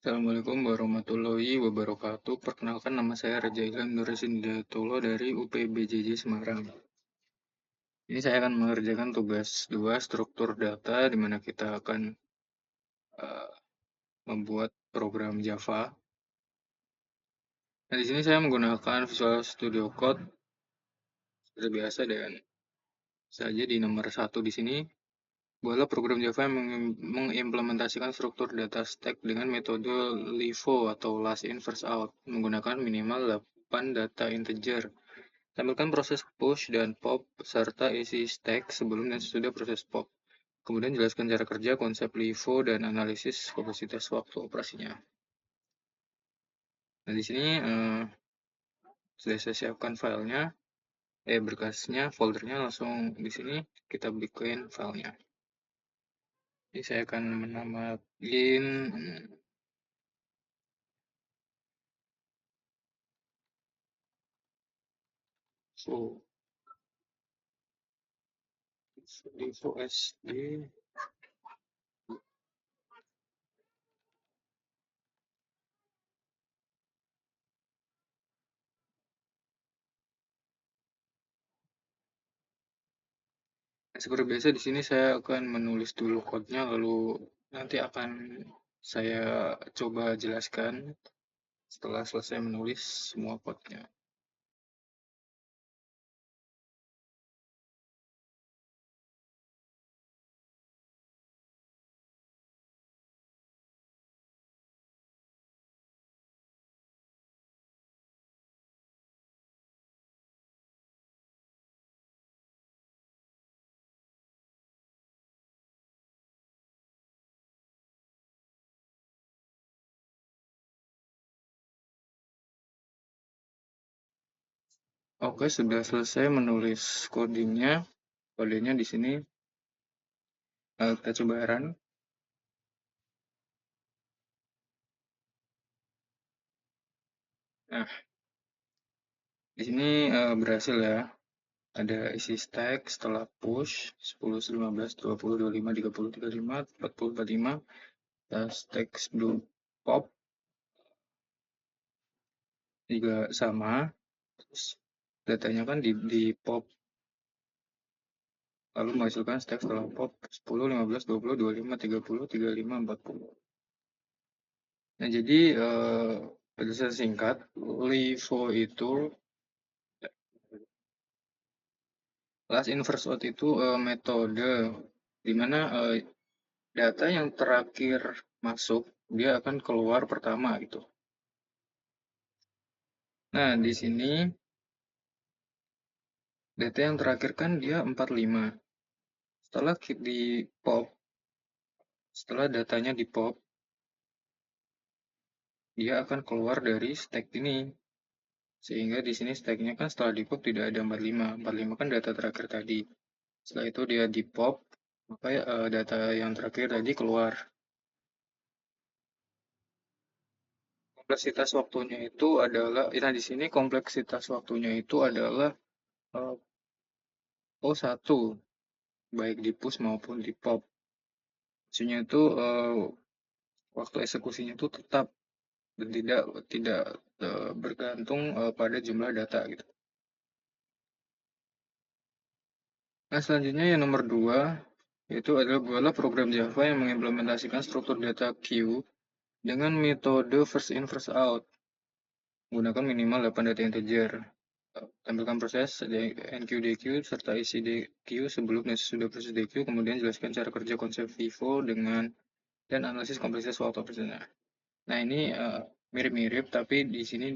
Assalamualaikum warahmatullahi wabarakatuh. Perkenalkan nama saya Raja Ilham Nursin Hidayatullah dari UPBJJ Semarang. Ini saya akan mengerjakan tugas 2 struktur data di mana kita akan uh, membuat program Java. Nah, di sini saya menggunakan Visual Studio Code seperti biasa dan saja di nomor 1 di sini buatlah program Java yang mengimplementasikan struktur data stack dengan metode LIFO atau last in first out menggunakan minimal 8 data integer. Tampilkan proses push dan pop serta isi stack sebelum dan sesudah proses pop. Kemudian jelaskan cara kerja, konsep LIFO, dan analisis kompleksitas waktu operasinya. Nah, di sini sudah saya siapkan filenya, berkasnya, foldernya langsung di sini kita bikin filenya. Jadi saya akan menamain LIFO SD. Nah, seperti biasa di sini saya akan menulis dulu code-nya, lalu nanti akan saya coba jelaskan setelah selesai menulis semua code-nya. Oke, sudah selesai menulis codingnya. Kodenya di sini kita coba run. Nah, di sini berhasil ya. Ada isi stack setelah push 10, 15, 20, 25, 30, 35, 40, 45. Stack sebelum pop juga sama. Terus datanya kan di pop, lalu menghasilkan stack setelah pop 10, 15, 20, 25, 30, 35, 40. Nah, jadi penjelasan singkat, LIFO itu last in first out itu metode di mana data yang terakhir masuk dia akan keluar pertama gitu. Nah, di sini data yang terakhir kan dia 45. Setelah di pop, setelah datanya di pop, dia akan keluar dari stack ini. Sehingga di sini stacknya kan setelah di pop tidak ada 45. 45 kan data terakhir tadi. Setelah itu dia di pop, maka data yang terakhir tadi keluar. Kompleksitas waktunya itu adalah, nah di sini kompleksitas waktunya itu adalah O1, baik di push maupun di pop. Maksudnya itu waktu eksekusinya itu tetap dan tidak bergantung pada jumlah data gitu. Nah, selanjutnya yang nomor 2 yaitu adalah program Java yang mengimplementasikan struktur data queue dengan metode first in first out menggunakan minimal 8 data integer. Tampilkan proses NQDQ serta isi DQ sebelum dan sesudah proses DQ, kemudian jelaskan cara kerja konsep FIFO dan analisis kompleksitas waktu operasinya. Nah, ini mirip-mirip, tapi di sini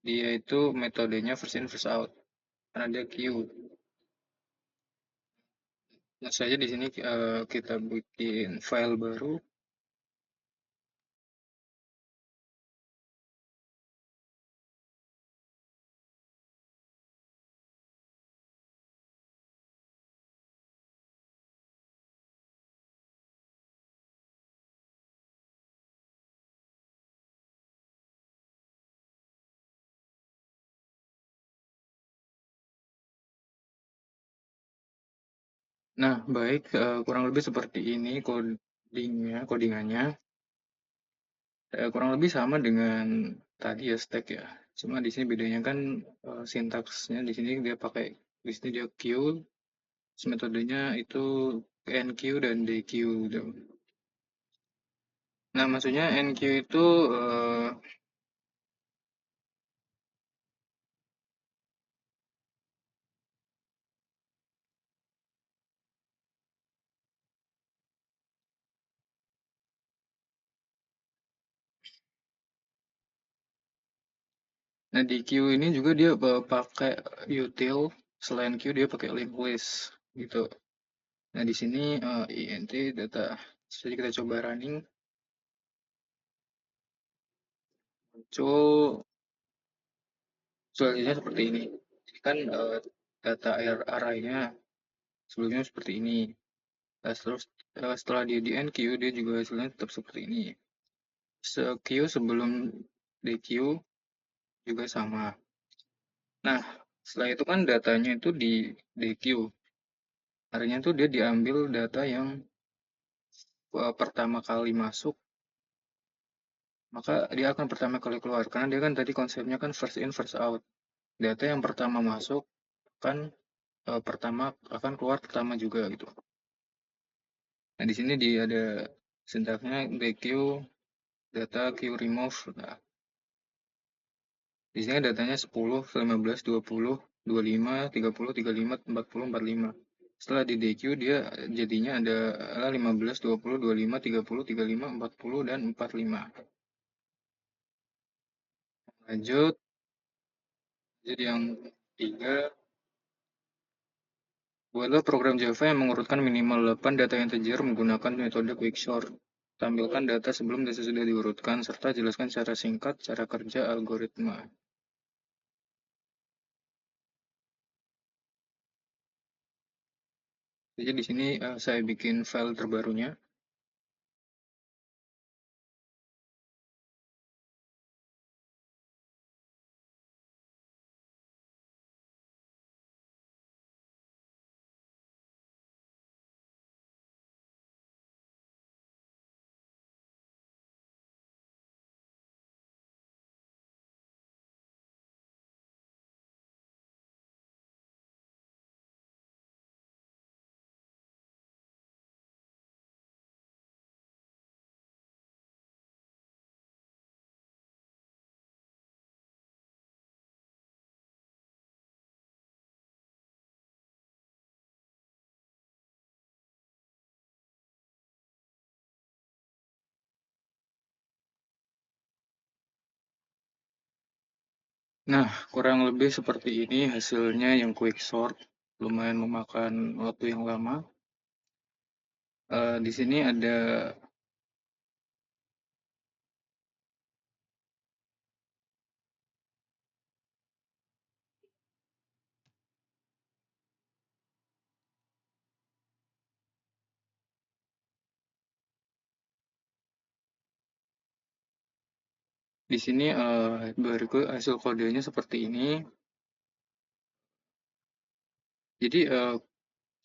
dia itu metodenya first in first out karena dia queue. Nah, saja di sini kita bikin file baru. Nah, baik, kurang lebih seperti ini codingannya. Kurang lebih sama dengan tadi ya stack ya. Cuma di sini bedanya kan sintaksnya di sini dia pakai di sini dia queue, terus metodenya itu enqueue dan dequeue gitu. Nah, maksudnya enqueue itu nah di queue ini juga dia pakai util selain queue dia pakai linked list gitu. Nah, di sini int data. Jadi kita coba running muncul selanjutnya seperti ini. Jadi kan data arraynya sebelumnya seperti ini. Nah, terus setelah dia di enqueue dia juga hasilnya tetap seperti ini. Queue sebelum dequeue juga sama. Nah, setelah itu kan datanya itu di dequeue. Artinya tuh dia diambil data yang pertama kali masuk, maka dia akan pertama kali keluar. Karena dia kan tadi konsepnya kan first in first out. Data yang pertama masuk kan pertama akan keluar pertama juga gitu. Nah, di sini dia ada sintaksnya dequeue data queue remove. Nah, di sini datanya 10, 15, 20, 25, 30, 35, 40, 45. Setelah di DQ dia jadinya ada 15, 20, 25, 30, 35, 40, dan 45. Lanjut, jadi yang ketiga, buatlah program Java yang mengurutkan minimal 8 data integer menggunakan metode quicksort. Tampilkan data sebelum dan sesudah diurutkan, serta jelaskan secara singkat cara kerja algoritma. Jadi di sini saya bikin file terbarunya. Nah, kurang lebih seperti ini hasilnya yang quicksort. Lumayan memakan waktu yang lama. Di sini ada di sini berikut hasil kodenya seperti ini. Jadi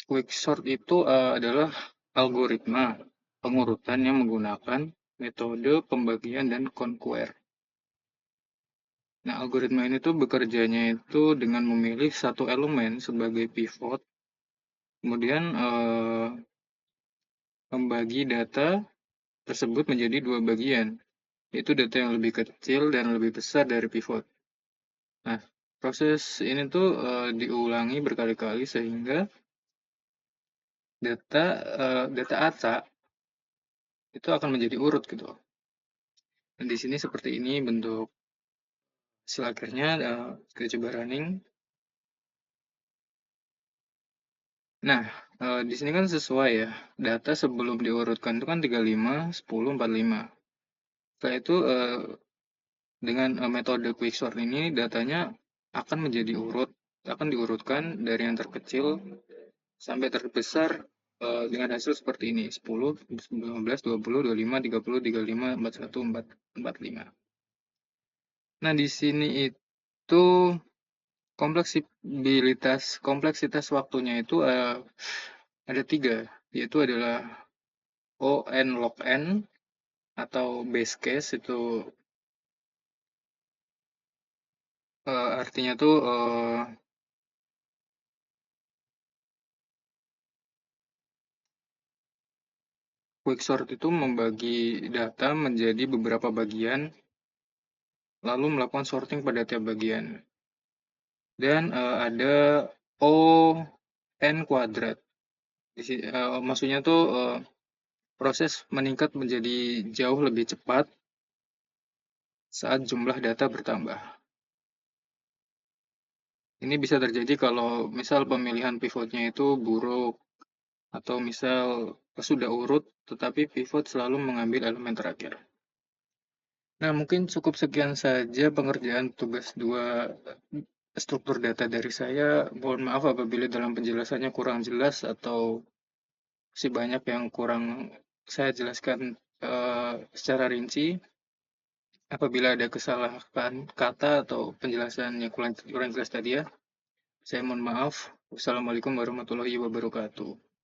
quicksort itu adalah algoritma pengurutan yang menggunakan metode pembagian dan conquer. Nah, algoritma ini tuh bekerjanya itu dengan memilih satu elemen sebagai pivot, kemudian membagi data tersebut menjadi dua bagian, yaitu data yang lebih kecil dan lebih besar dari pivot. Nah, proses ini tuh diulangi berkali-kali sehingga data acak itu akan menjadi urut gitu. Dan di sini seperti ini bentuk hasil akhirnya. Kita coba running. Nah, di sini kan sesuai ya. Data sebelum diurutkan itu kan 35, 10, 45. Setelah itu dengan metode quicksort ini datanya akan menjadi urut, akan diurutkan dari yang terkecil sampai terbesar dengan hasil seperti ini: 10, 19, 20, 25, 30, 35, 41, 45. Nah, di sini itu kompleksitas waktunya itu ada 3, yaitu adalah O, N, log N, atau base case itu artinya tuh quicksort itu membagi data menjadi beberapa bagian, lalu melakukan sorting pada tiap bagian. Dan ada O n kuadrat. Maksudnya tuh proses meningkat menjadi jauh lebih cepat saat jumlah data bertambah. Ini bisa terjadi kalau misal pemilihan pivotnya itu buruk, atau misal sudah urut tetapi pivot selalu mengambil elemen terakhir. Nah, mungkin cukup sekian saja pengerjaan tugas 2 struktur data dari saya. Mohon maaf apabila dalam penjelasannya kurang jelas atau masih banyak yang kurang saya jelaskan secara rinci. Apabila ada kesalahan kata atau penjelasan yang kurang jelas tadi ya, saya mohon maaf. Wassalamualaikum warahmatullahi wabarakatuh.